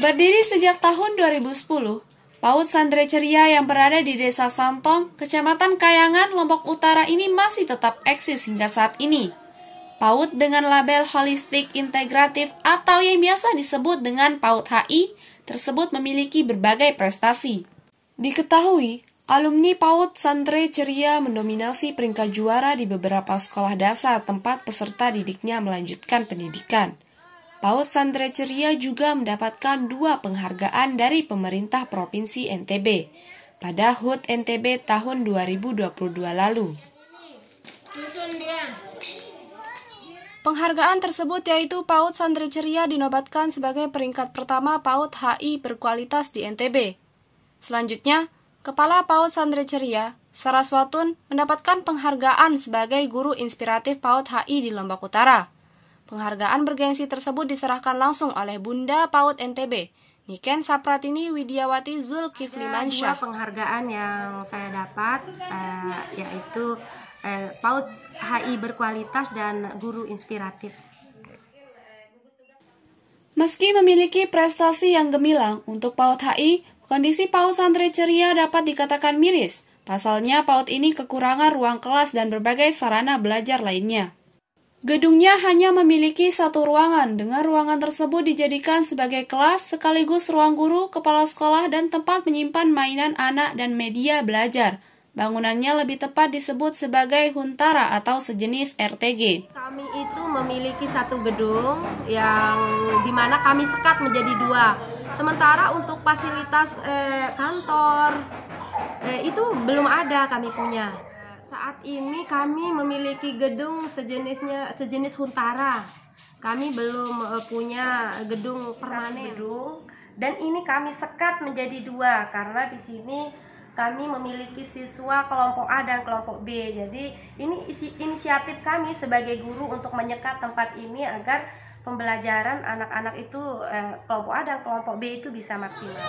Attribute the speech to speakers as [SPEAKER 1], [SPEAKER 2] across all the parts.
[SPEAKER 1] Berdiri sejak tahun 2010, PAUD Santri Ceria yang berada di Desa Santong, Kecamatan Kayangan, Lombok Utara ini masih tetap eksis hingga saat ini. PAUD dengan label holistik integratif atau yang biasa disebut dengan PAUD HI tersebut memiliki berbagai prestasi. Diketahui, alumni PAUD Santri Ceria mendominasi peringkat juara di beberapa sekolah dasar tempat peserta didiknya melanjutkan pendidikan. PAUD Santri Ceria juga mendapatkan 2 penghargaan dari pemerintah Provinsi NTB pada HUT NTB tahun 2022 lalu. Penghargaan tersebut yaitu PAUD Santri Ceria dinobatkan sebagai peringkat pertama PAUD HI berkualitas di NTB. Selanjutnya, Kepala PAUD Santri Ceria, Saraswatun, mendapatkan penghargaan sebagai guru inspiratif PAUD HI di Lombok Utara. Penghargaan bergengsi tersebut diserahkan langsung oleh Bunda PAUD NTB, Niken Sapratini Widiawati Zulkiflimansyah.
[SPEAKER 2] 2 penghargaan yang saya dapat yaitu PAUD HI berkualitas dan guru inspiratif.
[SPEAKER 1] Meski memiliki prestasi yang gemilang untuk PAUD HI, kondisi PAUD Santri Ceria dapat dikatakan miris. Pasalnya PAUD ini kekurangan ruang kelas dan berbagai sarana belajar lainnya. Gedungnya hanya memiliki 1 ruangan, dengan ruangan tersebut dijadikan sebagai kelas sekaligus ruang guru, kepala sekolah, dan tempat menyimpan mainan anak dan media belajar. Bangunannya lebih tepat disebut sebagai huntara atau sejenis RTG.
[SPEAKER 2] Kami itu memiliki 1 gedung yang dimana kami sekat menjadi 2. Sementara untuk fasilitas kantor itu belum ada kami punya. Saat ini kami memiliki gedung sejenis huntara. Kami belum punya gedung permanen. Dan ini kami sekat menjadi 2 karena di sini kami memiliki siswa kelompok A dan kelompok B. Jadi ini inisiatif kami sebagai guru untuk menyekat tempat ini agar pembelajaran anak-anak itu kelompok A dan kelompok B itu bisa maksimal.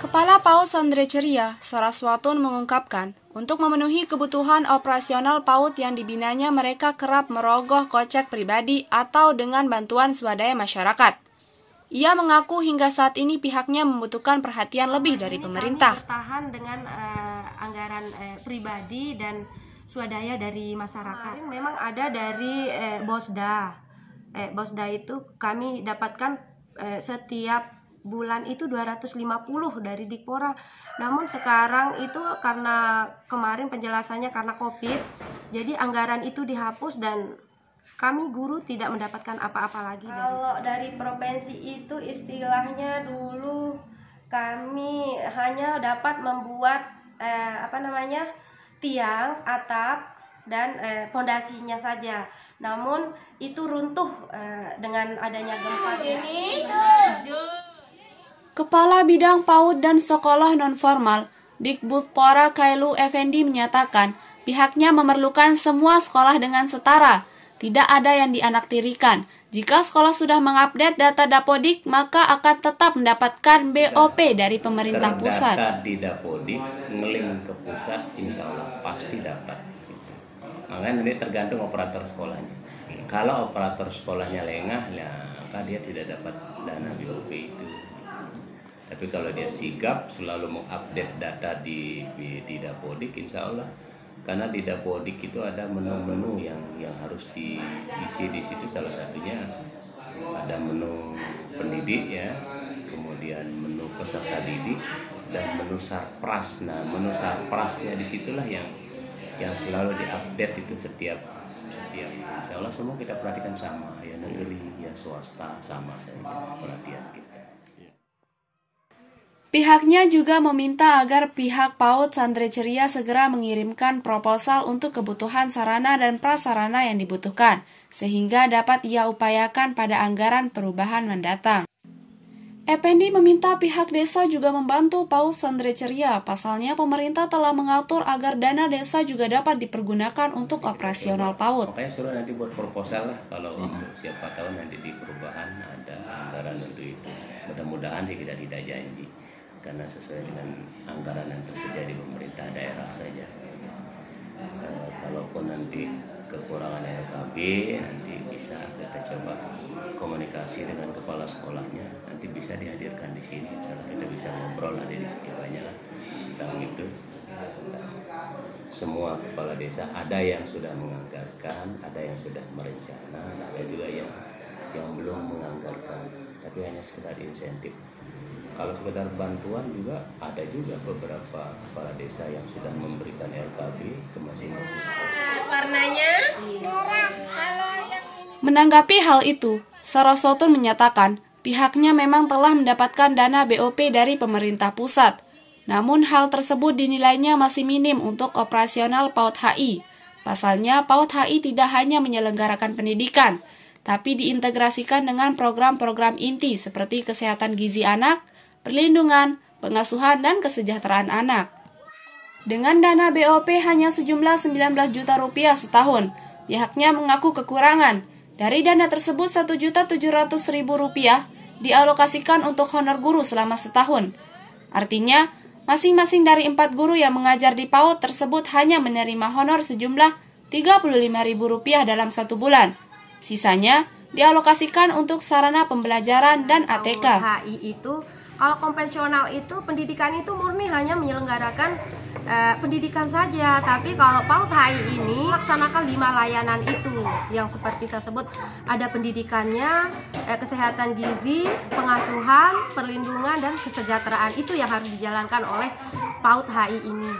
[SPEAKER 1] Kepala PAUD Santri Ceria, Saraswatun mengungkapkan, untuk memenuhi kebutuhan operasional PAUD yang dibinanya mereka kerap merogoh kocek pribadi atau dengan bantuan swadaya masyarakat. Ia mengaku hingga saat ini pihaknya membutuhkan perhatian lebih dari pemerintah.
[SPEAKER 2] Kami bertahan dengan anggaran pribadi dan swadaya dari masyarakat. Memang ada dari Bosda. Bosda itu kami dapatkan setiap bulan itu 250 dari Dikpora. Namun sekarang itu karena kemarin penjelasannya karena Covid, jadi anggaran itu dihapus dan kami guru tidak mendapatkan apa-apa lagi. Kalau dari provinsi itu istilahnya dulu kami hanya dapat membuat tiang, atap dan pondasinya saja. Namun itu runtuh dengan adanya gempa.
[SPEAKER 1] Kepala Bidang PAUD dan Sekolah Nonformal, Dikbudpora Kailu Effendi menyatakan, pihaknya memerlukan semua sekolah dengan setara, tidak ada yang dianaktirikan. Jika sekolah sudah mengupdate data Dapodik, maka akan tetap mendapatkan BOP dari pemerintah pusat.
[SPEAKER 3] Data di Dapodik ngelink ke pusat, insya Allah pasti dapat. Makanya ini tergantung operator sekolahnya. Kalau operator sekolahnya lengah, maka dia tidak dapat dana BOP itu. Tapi kalau dia sigap selalu mengupdate data di Dapodik, insya Allah. Karena di Dapodik itu ada menu-menu yang harus diisi di situ. Salah satunya ada menu pendidik ya, kemudian menu peserta didik dan menu sarpras. Nah, menu sarprasnya disitulah yang selalu diupdate itu setiap. Insya Allah semua kita perhatikan sama, ya negeri ya swasta sama saja perhatian kita.
[SPEAKER 1] Pihaknya juga meminta agar pihak PAUD Santri Ceria segera mengirimkan proposal untuk kebutuhan sarana dan prasarana yang dibutuhkan, sehingga dapat ia upayakan pada anggaran perubahan mendatang. Effendi meminta pihak desa juga membantu PAUD Santri Ceria, pasalnya pemerintah telah mengatur agar dana desa juga dapat dipergunakan untuk operasional PAUD.
[SPEAKER 3] Makanya suruh nanti buat proposal lah, kalau untuk siapa tahu nanti di perubahan ada anggaran untuk itu. Mudah-mudahan sih kita tidak janji. Karena sesuai dengan anggaran yang tersedia di pemerintah daerah saja. Kalaupun nanti kekurangan RKB nanti bisa bisa kita coba komunikasi dengan kepala sekolahnya, nanti bisa dihadirkan di sini. Insya Allah kita bisa ngobrol ada di sini banyak lah tentang itu. Semua kepala desa ada yang sudah menganggarkan, ada yang sudah merencana, ada juga yang belum menganggarkan, tapi hanya sekedar insentif. Kalau sekedar bantuan juga ada juga beberapa kepala desa yang sudah memberikan LKB ke masing-masing.
[SPEAKER 2] Warnanya
[SPEAKER 1] Menanggapi hal itu, Saraswatun menyatakan pihaknya memang telah mendapatkan dana BOP dari pemerintah pusat. Namun hal tersebut dinilainya masih minim untuk operasional PAUD HI. Pasalnya, PAUD HI tidak hanya menyelenggarakan pendidikan, tapi diintegrasikan dengan program-program inti seperti kesehatan gizi anak, perlindungan, pengasuhan, dan kesejahteraan anak. Dengan dana BOP hanya sejumlah 19 juta rupiah setahun, pihaknya mengaku kekurangan. Dari dana tersebut 1.700.000 rupiah dialokasikan untuk honor guru selama setahun. Artinya, masing-masing dari 4 guru yang mengajar di PAUD tersebut hanya menerima honor sejumlah 35.000 rupiah dalam 1 bulan. Sisanya dialokasikan untuk sarana pembelajaran dan ATK.
[SPEAKER 2] HI itu, kalau konvensional itu pendidikan itu murni hanya menyelenggarakan pendidikan saja, tapi kalau PAUD HI ini laksanakan 5 layanan itu yang seperti saya sebut, ada pendidikannya, kesehatan gizi, pengasuhan, perlindungan, dan kesejahteraan. Itu yang harus dijalankan oleh PAUD HI ini.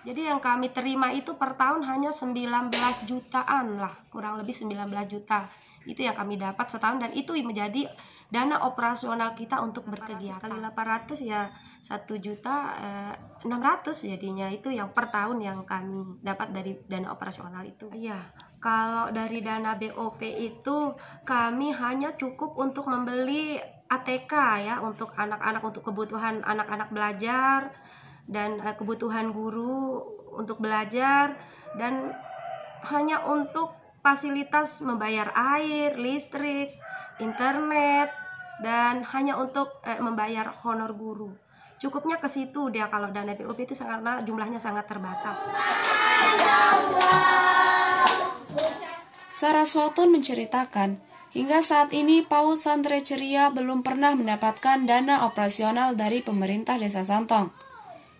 [SPEAKER 2] Jadi yang kami terima itu per tahun hanya 19 jutaan lah, kurang lebih 19 juta. Itu yang kami dapat setahun, dan itu menjadi dana operasional kita untuk berkegiatan. Kali 800 ya 1.600.000 jadinya, itu yang per tahun yang kami dapat dari dana operasional itu. Iya, kalau dari dana BOP itu kami hanya cukup untuk membeli ATK ya, untuk anak-anak, untuk kebutuhan anak-anak belajar, dan kebutuhan guru untuk belajar, dan hanya untuk fasilitas membayar air, listrik, internet, dan hanya untuk membayar honor guru. Cukupnya ke situ dia kalau dana BOP itu karena jumlahnya sangat terbatas.
[SPEAKER 1] Saraswatun menceritakan, hingga saat ini PAUD Santri Ceria belum pernah mendapatkan dana operasional dari pemerintah Desa Santong.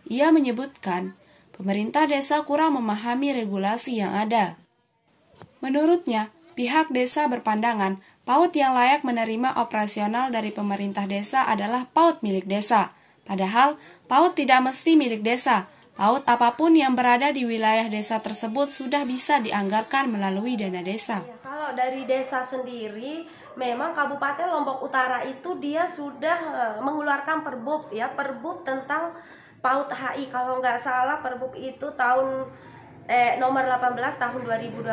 [SPEAKER 1] Ia menyebutkan, pemerintah desa kurang memahami regulasi yang ada. Menurutnya, pihak desa berpandangan PAUD yang layak menerima operasional dari pemerintah desa adalah PAUD milik desa. Padahal, PAUD tidak mesti milik desa. PAUD apapun yang berada di wilayah desa tersebut sudah bisa dianggarkan melalui dana desa.
[SPEAKER 2] Ya, kalau dari desa sendiri, memang Kabupaten Lombok Utara itu dia sudah mengeluarkan perbub ya, perbub tentang PAUD HI. Kalau nggak salah perbub itu tahun nomor 18 tahun 2020.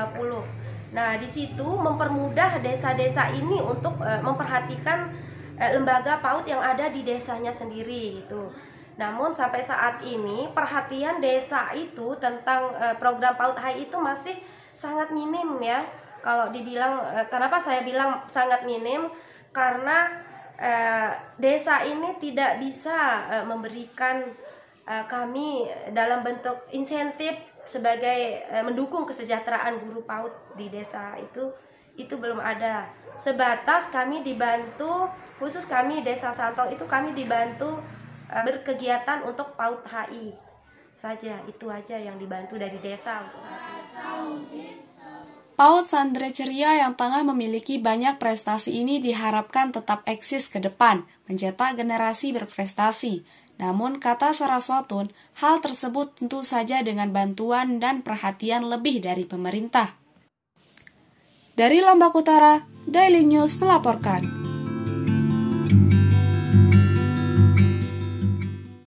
[SPEAKER 2] Nah, di situ mempermudah desa-desa ini untuk memperhatikan lembaga PAUD yang ada di desanya sendiri gitu. Namun sampai saat ini perhatian desa itu tentang program PAUD HI itu masih sangat minim ya. Kalau dibilang kenapa saya bilang sangat minim? Karena desa ini tidak bisa memberikan kami dalam bentuk insentif sebagai mendukung kesejahteraan guru PAUD di desa itu belum ada. Sebatas kami dibantu, khusus kami Desa Santong itu kami dibantu berkegiatan untuk PAUD HI saja. Itu aja yang dibantu dari desa untuk saat ini.
[SPEAKER 1] PAUD Santri Ceria yang tengah memiliki banyak prestasi ini diharapkan tetap eksis ke depan, mencetak generasi berprestasi. Namun, kata Saraswatun, hal tersebut tentu saja dengan bantuan dan perhatian lebih dari pemerintah. Dari Lombok Utara, Daily News melaporkan.